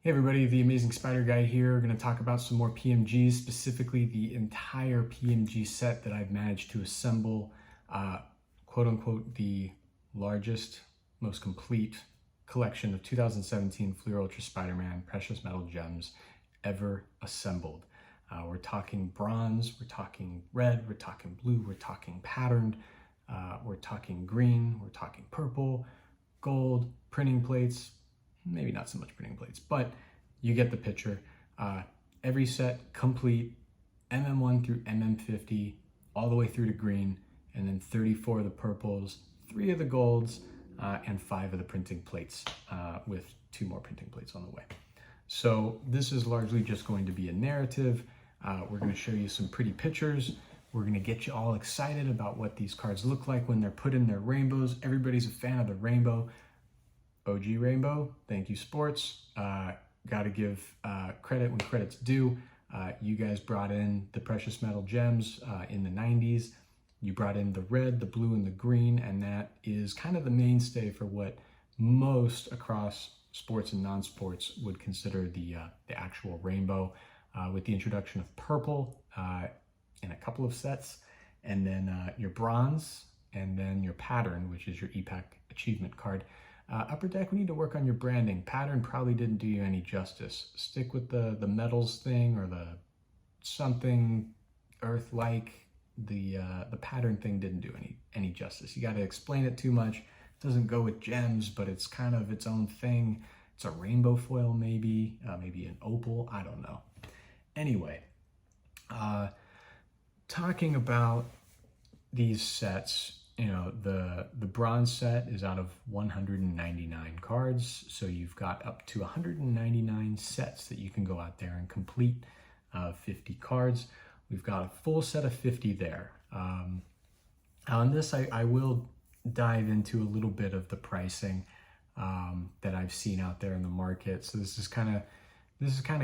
Hey everybody, the Amazing Spider Guy here. We're going to talk about some more PMGs, specifically the entire PMG set that I've managed to assemble, quote unquote, the largest, most complete collection of 2017 Fleer Ultra Spider-Man precious metal gems ever assembled. We're talking bronze, we're talking red, we're talking blue, we're talking patterned, we're talking green, we're talking purple, gold, printing plates, maybe not so much printing plates, but you get the picture. Every set complete, MM1 through MM50, all the way through to green, and then 34 of the purples, 3 of the golds, and 5 of the printing plates, with 2 more printing plates on the way. So this is largely just going to be a narrative. We're going to show you some pretty pictures. We're going to get you all excited about what these cards look like when they're put in their rainbows. Everybody's a fan of the rainbow. OG Rainbow, thank you sports. Got to give credit when credit's due. You guys brought in the precious metal gems in the 90s. You brought in the red, the blue, and the green, and that is kind of the mainstay for what most across sports and non-sports would consider the actual rainbow, with the introduction of purple in a couple of sets, and then your bronze, and then your pattern, which is your EPAC achievement card. Upper Deck, we need to work on your branding. Pattern probably didn't do you any justice. Stick with the metals thing or the something earth-like. The pattern thing didn't do any justice. You got to explain it too much. It doesn't go with gems, but it's kind of its own thing. It's a rainbow foil maybe, maybe an opal, I don't know. Anyway, talking about these sets, you know, the bronze set is out of 199 cards, so you've got up to 199 sets that you can go out there and complete 50 cards. We've got a full set of 50 there. On this, I will dive into a little bit of the pricing that I've seen out there in the market. So this is kind of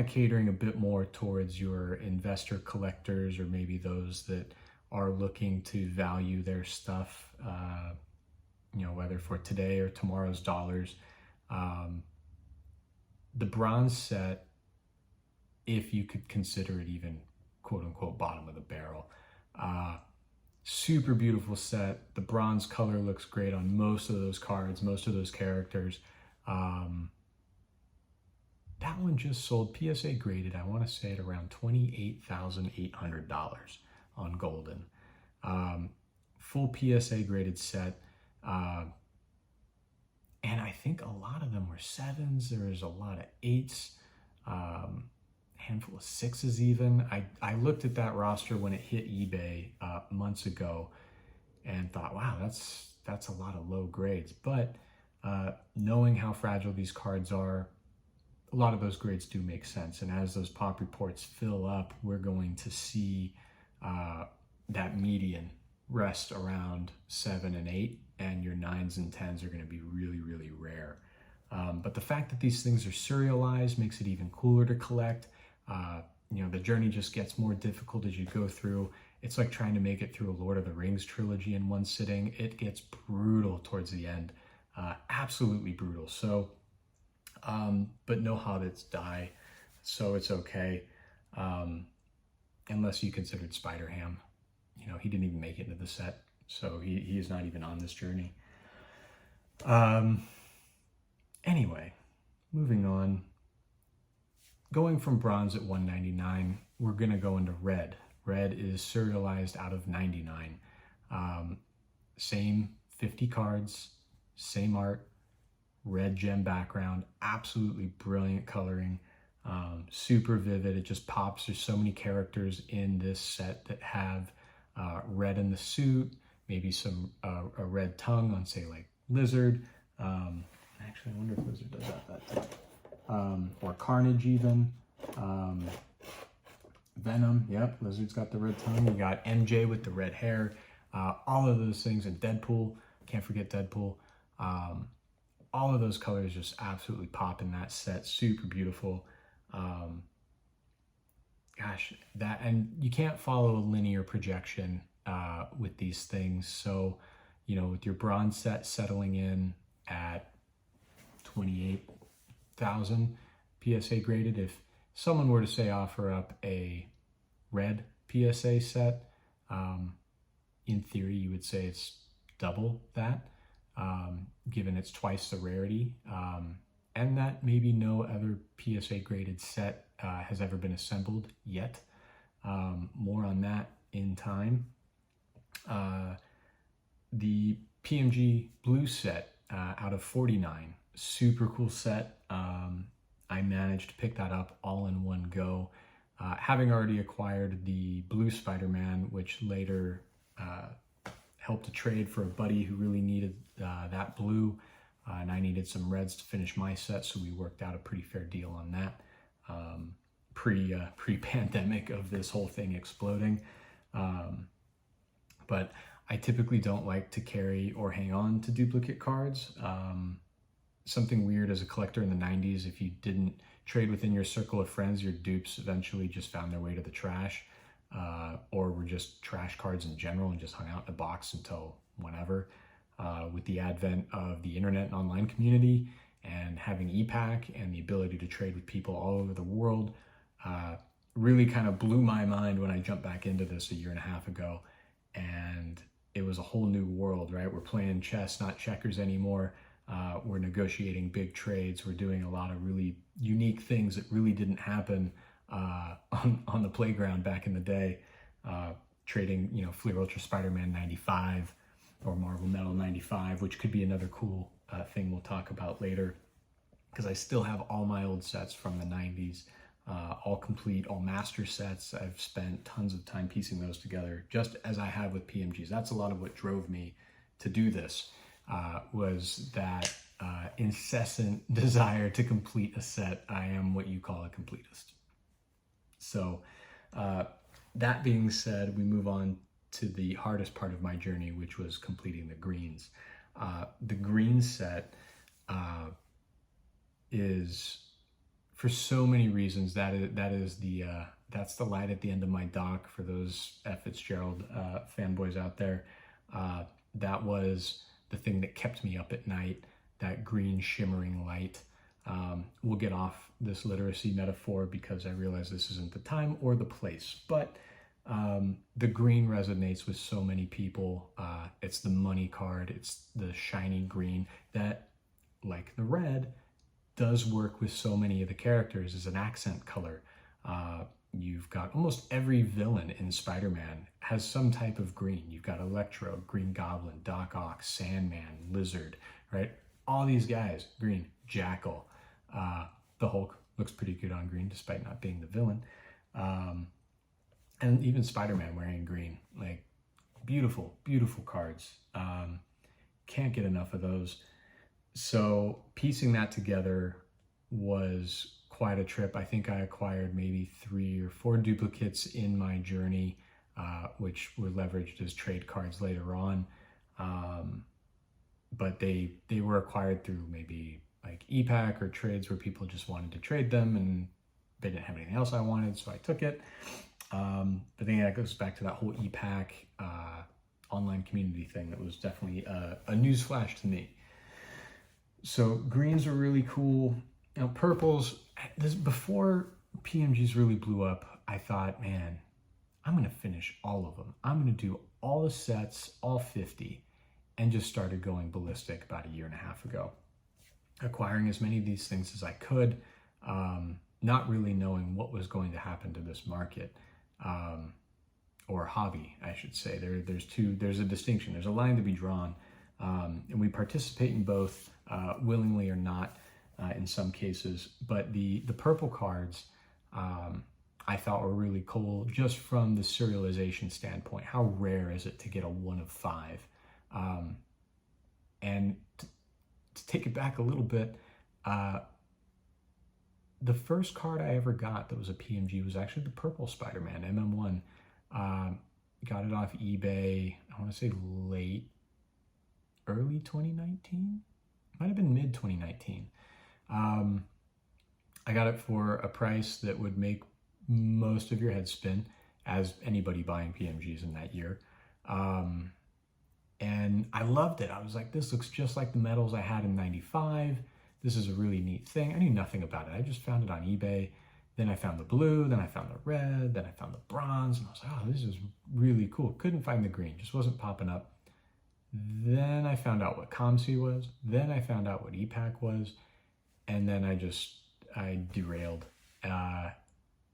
catering a bit more towards your investor collectors, or maybe those that are looking to value their stuff, you know, whether for today or tomorrow's dollars. The bronze set, if you could consider it even quote unquote bottom of the barrel, super beautiful set. The bronze color looks great on most of those cards, most of those characters. That one just sold PSA graded, I want to say at around $28,800 on Golden. Full PSA graded set. And I think a lot of them were 7s. There's a lot of 8s, handful of 6s even. I looked at that roster when it hit eBay months ago and thought, wow, that's a lot of low grades. But knowing how fragile these cards are, a lot of those grades do make sense. And as those pop reports fill up, we're going to see that median rest around 7 and 8, and your 9s and 10s are going to be really, really rare. But the fact that these things are serialized makes it even cooler to collect. You know, the journey just gets more difficult as you go through. It's like trying to make it through a Lord of the Rings trilogy in one sitting. It gets brutal towards the end, absolutely brutal. So, but no hobbits die, so it's okay. Unless you considered Spider-Ham. You know, he didn't even make it into the set, so he is not even on this journey. Anyway, moving on. Going from bronze at 199, we're going to go into red. Red is serialized out of 99. Same 50 cards, same art, red gem background, absolutely brilliant coloring. Super vivid. It just pops. There's so many characters in this set that have red in the suit, maybe some a red tongue on, say, like Lizard. Actually, I wonder if Lizard does that too. Or Carnage even. Venom, yep, Lizard's got the red tongue. You got MJ with the red hair. All of those things, and Deadpool, can't forget Deadpool. All of those colors just absolutely pop in that set. Super beautiful. Gosh, that, and you can't follow a linear projection with these things. So, you know, with your bronze set settling in at 28,000, PSA graded. If someone were to say offer up a red PSA set, in theory you would say it's double that, given it's twice the rarity, and that maybe no other PSA graded set has ever been assembled yet. More on that in time. The PMG blue set out of 49, super cool set. I managed to pick that up all in one go, having already acquired the blue Spider-Man, which later helped to trade for a buddy who really needed that blue, and I needed some reds to finish my set, so we worked out a pretty fair deal on that, pre-pandemic of this whole thing exploding. But I typically don't like to carry or hang on to duplicate cards. Something weird as a collector in the 90s, if you didn't trade within your circle of friends, your dupes eventually just found their way to the trash, or were just trash cards in general and just hung out in a box until whenever. With the advent of the internet and online community and having EPAC and the ability to trade with people all over the world, really kind of blew my mind when I jumped back into this a year and a half ago. And it was a whole new world, right? We're playing chess, not checkers anymore. We're negotiating big trades. We're doing a lot of really unique things that really didn't happen on the playground back in the day. Trading, Fleer Ultra Spider-Man 95 or Marvel Metal 95, which could be another cool thing we'll talk about later, because I still have all my old sets from the 90s, all complete, all master sets. I've spent tons of time piecing those together, just as I have with PMGs. That's a lot of what drove me to do this, was that incessant desire to complete a set. I am what you call a completist. So that being said, we move on to the hardest part of my journey, which was completing the greens. The green set is, for so many reasons, that's the light at the end of my dock for those F. Fitzgerald fanboys out there. That was the thing that kept me up at night, that green shimmering light. We'll get off this literacy metaphor because I realize this isn't the time or the place, but the green resonates with so many people. It's the money card, it's the shiny green that, like the red, does work with so many of the characters as an accent color. You've got almost every villain in Spider-Man has some type of green. You've got Electro, Green Goblin, Doc Ock, Sandman, Lizard, right? All these guys, green. Jackal. The Hulk looks pretty good on green despite not being the villain. And even Spider-Man wearing green. Like, beautiful, beautiful cards. Can't get enough of those. So piecing that together was quite a trip. I think I acquired maybe 3 or 4 duplicates in my journey, which were leveraged as trade cards later on. But they were acquired through maybe like EPAC or trades where people just wanted to trade them and they didn't have anything else I wanted, so I took it. But then that goes back to that whole EPAC online community thing that was definitely a newsflash to me. So greens are really cool. Purples, before PMGs really blew up, I thought, man, I'm going to finish all of them. I'm going to do all the sets, all 50, and just started going ballistic about a year and a half ago. Acquiring as many of these things as I could, not really knowing what was going to happen to this market, or hobby, I should say. There's a distinction, there's a line to be drawn, and we participate in both, willingly or not, in some cases. But the purple cards, I thought were really cool just from the serialization standpoint. How rare is it to get a 1 of 5? And to take it back a little bit, the first card I ever got that was a PMG was actually the purple Spider-Man, MM1. Got it off eBay, I want to say early 2019? Might have been mid 2019. I got it for a price that would make most of your head spin, as anybody buying PMGs in that year. And I loved it. I was like, this looks just like the metals I had in 95. this is a really neat thing. I knew nothing about it. I just found it on eBay. Then I found the blue, then I found the red, then I found the bronze, and I was like, oh, this is really cool. Couldn't find the green, just wasn't popping up. Then I found out what COMC was, then I found out what EPAC was, and then I derailed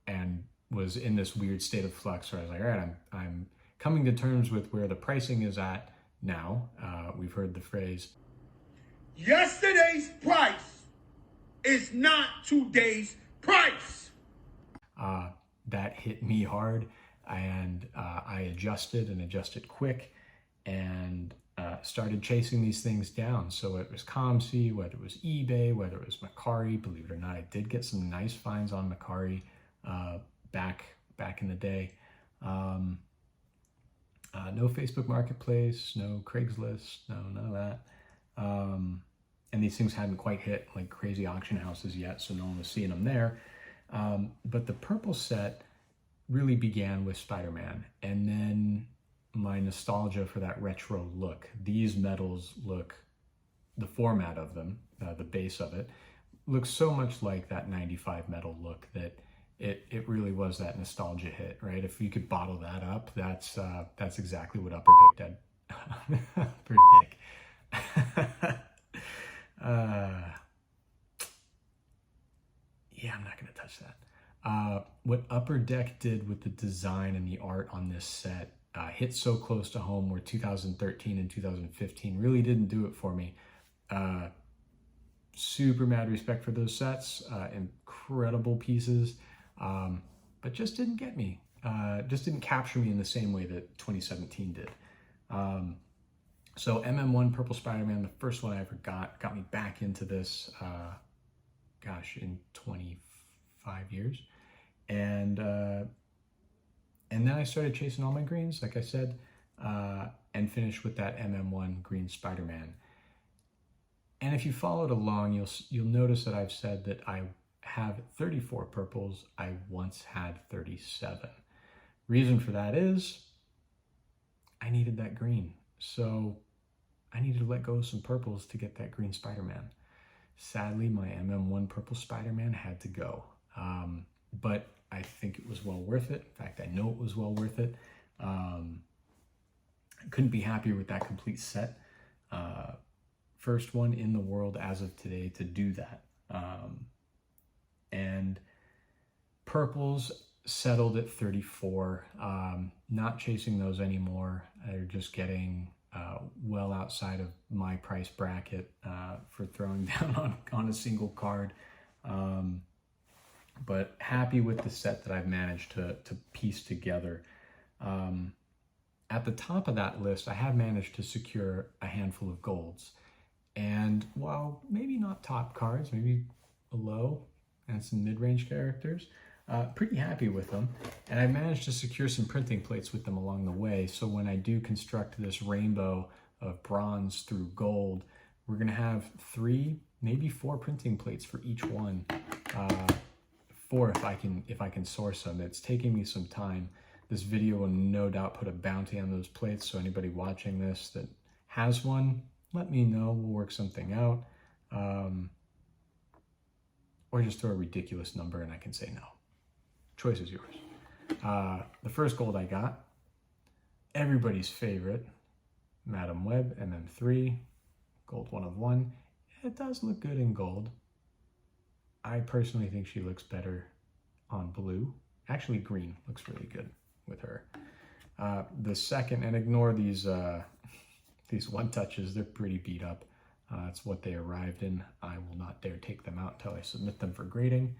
and was in this weird state of flux where I was like, all right, I'm coming to terms with where the pricing is at now. We've heard the phrase, yesterday's price is not today's price. That hit me hard, and I adjusted quick, and started chasing these things down. So it was COMC, whether it was eBay, whether it was Macari. Believe it or not, I did get some nice finds on Macari back in the day. No Facebook Marketplace, no Craigslist, no none of that. And these things hadn't quite hit like crazy auction houses yet, so no one was seeing them there. But the purple set really began with Spider-Man, and then my nostalgia for that retro look. These medals look, the format of them, the base of it, looks so much like that 95 medal look that it really was that nostalgia hit, right? If you could bottle that up, that's exactly what Upper Dick did. Upper Dick. Yeah, I'm not going to touch that. What Upper Deck did with the design and the art on this set hit so close to home, where 2013 and 2015 really didn't do it for me. Super mad respect for those sets, incredible pieces, but just didn't get me. Just didn't capture me in the same way that 2017 did. So MM1 Purple Spider-Man, the first one I ever got me back into this, in 25 years. And then I started chasing all my greens, like I said, and finished with that MM1 Green Spider-Man. And if you followed along, you'll notice that I've said that I have 34 purples. I once had 37. Reason for that is I needed that green. So I needed to let go of some purples to get that green Spider-Man. Sadly, my MM1 Purple Spider-Man had to go. But I think it was well worth it. In fact, I know it was well worth it. I couldn't be happier with that complete set. First one in the world as of today to do that. And purples settled at 34. Not chasing those anymore. They're just getting well outside of my price bracket for throwing down on a single card. But happy with the set that I've managed to piece together. At the top of that list, I have managed to secure a handful of golds. And while maybe not top cards, maybe below, and some mid-range characters, pretty happy with them. And I managed to secure some printing plates with them along the way. So when I do construct this rainbow of bronze through gold, we're gonna have 3, maybe 4 printing plates for each one. 4 if I can source them. It's taking me some time. This video will no doubt put a bounty on those plates, so anybody watching this that has one, let me know. We'll work something out. Or just throw a ridiculous number and I can say no. Choice is yours. The first gold I got, everybody's favorite, Madam Web MM3, gold 1 of 1. It does look good in gold. I personally think she looks better on blue. Actually, green looks really good with her. The second, and ignore these one touches, they're pretty beat up. That's what they arrived in. I will not dare take them out until I submit them for grading.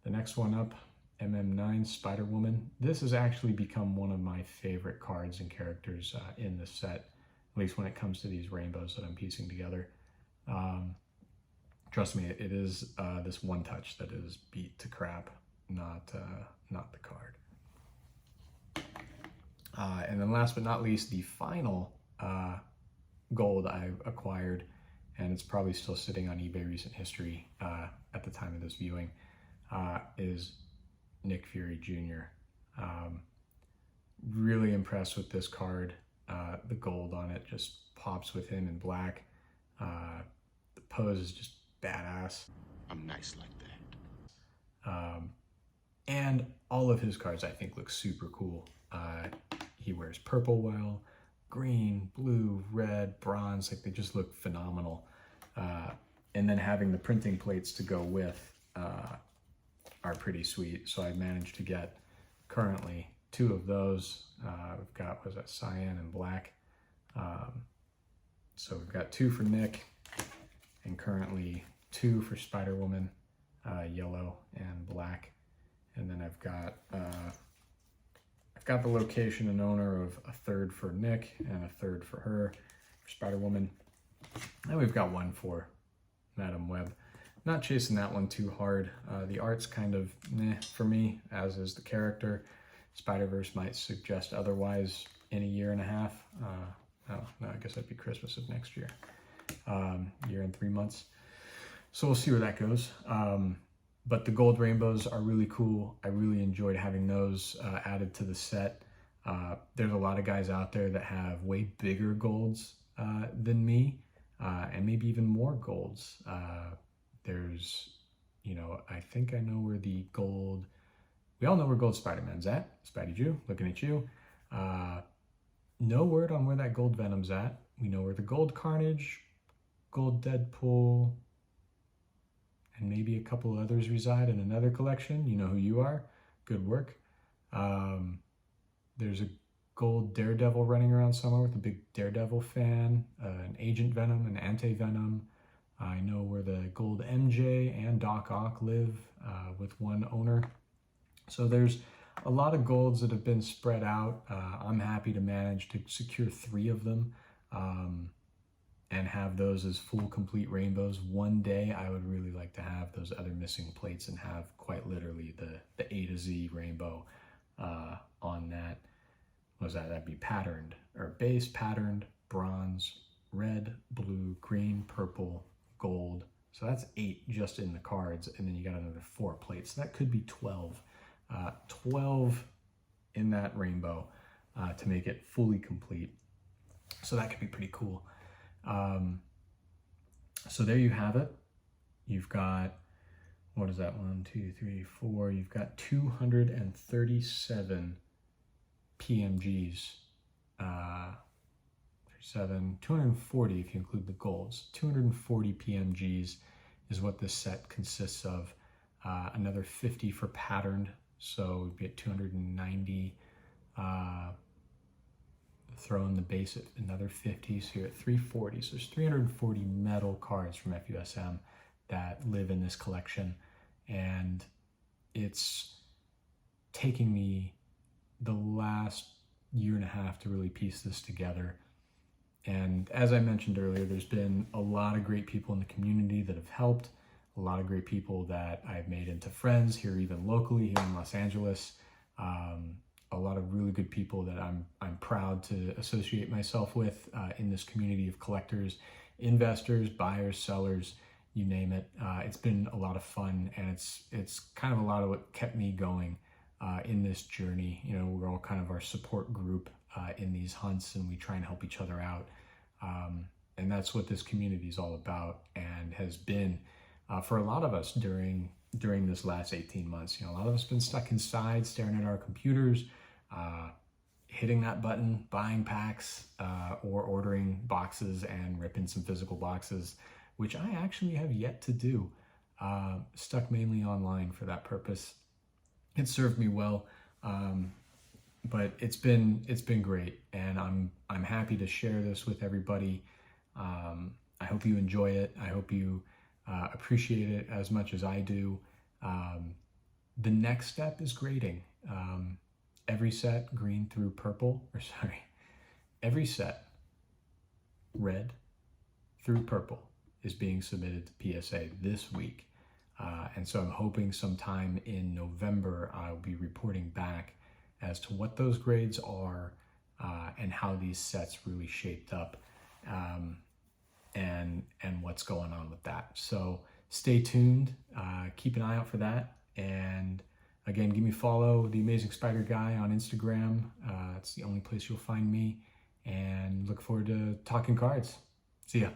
The next one up, MM9 Spider-Woman. This has actually become one of my favorite cards and characters in the set, at least when it comes to these rainbows that I'm piecing together. Trust me, it is this one touch that is beat to crap, not the card. And then last but not least, the final gold I acquired, and it's probably still sitting on eBay Recent History at the time of this viewing, is Nick Fury Jr. Really impressed with this card. The gold on it just pops with him in black. The pose is just badass. I'm nice like that. And all of his cards I think look super cool. He wears purple well, green, blue, red, bronze, like they just look phenomenal. And then having the printing plates to go with are pretty sweet. So I managed to get currently 2 of those. We've got, what is that, cyan and black. So we've got 2 for Nick and currently 2 for Spider-Woman, yellow and black. And then I've got the location and owner of a 3rd for Nick and a 3rd for her, for Spider-Woman. And we've got 1 for Madam Web. Not chasing that one too hard. The art's kind of meh for me, as is the character. Spider-Verse might suggest otherwise in a year and a half. No, I guess that'd be Christmas of next year. Year and 3 months. So we'll see where that goes. But the gold rainbows are really cool. I really enjoyed having those added to the set. There's a lot of guys out there that have way bigger golds than me, and maybe even more golds. There's, I think I know where the gold, we all know where gold Spider-Man's at. Spidey Jew, looking at you. No word on where that gold Venom's at. We know where the gold Carnage, gold Deadpool, and maybe a couple others reside in another collection. You know who you are. Good work. There's a gold Daredevil running around somewhere with a big Daredevil fan, an Agent Venom, an Anti-Venom. I know where the gold MJ and Doc Ock live with one owner. So there's a lot of golds that have been spread out. I'm happy to manage to secure 3 of them and have those as full complete rainbows. One day I would really like to have those other missing plates and have quite literally the A to Z rainbow on that. What was that? That'd be patterned, or base patterned, bronze, red, blue, green, purple, gold. So that's 8 just in the cards, and then you got another 4 plates. So that could be 12. 12 in that rainbow to make it fully complete. So that could be pretty cool. So there you have it. You've got, what is that? 1, 2, 3, 4. You've got 237 PMGs. 240 if you include the golds. 240 PMGs is what this set consists of. Another 50 for patterned, so we'd be at 290. Throw in the base at another 50, so you're at 340. So there's 340 metal cards from FUSM that live in this collection, and it's taking me the last year and a half to really piece this together. And as I mentioned earlier, there's been a lot of great people in the community that have helped, a lot of great people that I've made into friends here, even locally here in Los Angeles. A lot of really good people that I'm proud to associate myself with in this community of collectors, investors, buyers, sellers, you name it. It's been a lot of fun, and it's kind of a lot of what kept me going in this journey. We're all kind of our support group in these hunts, and we try and help each other out. And that's what this community is all about, and has been for a lot of us during this last 18 months. A lot of us have been stuck inside staring at our computers, hitting that button, buying packs, or ordering boxes and ripping some physical boxes, which I actually have yet to do. Stuck mainly online for that purpose. It served me well, but it's been great, and I'm happy to share this with everybody. I hope you enjoy it. I hope you appreciate it as much as I do. The next step is grading. Every set every set red through purple is being submitted to PSA this week. And so I'm hoping sometime in November I'll be reporting back as to what those grades are and how these sets really shaped up, and what's going on with that. So stay tuned, keep an eye out for that, and again, give me a follow, The Amazing Spider Guy on Instagram. It's the only place you'll find me, and look forward to talking cards. See ya.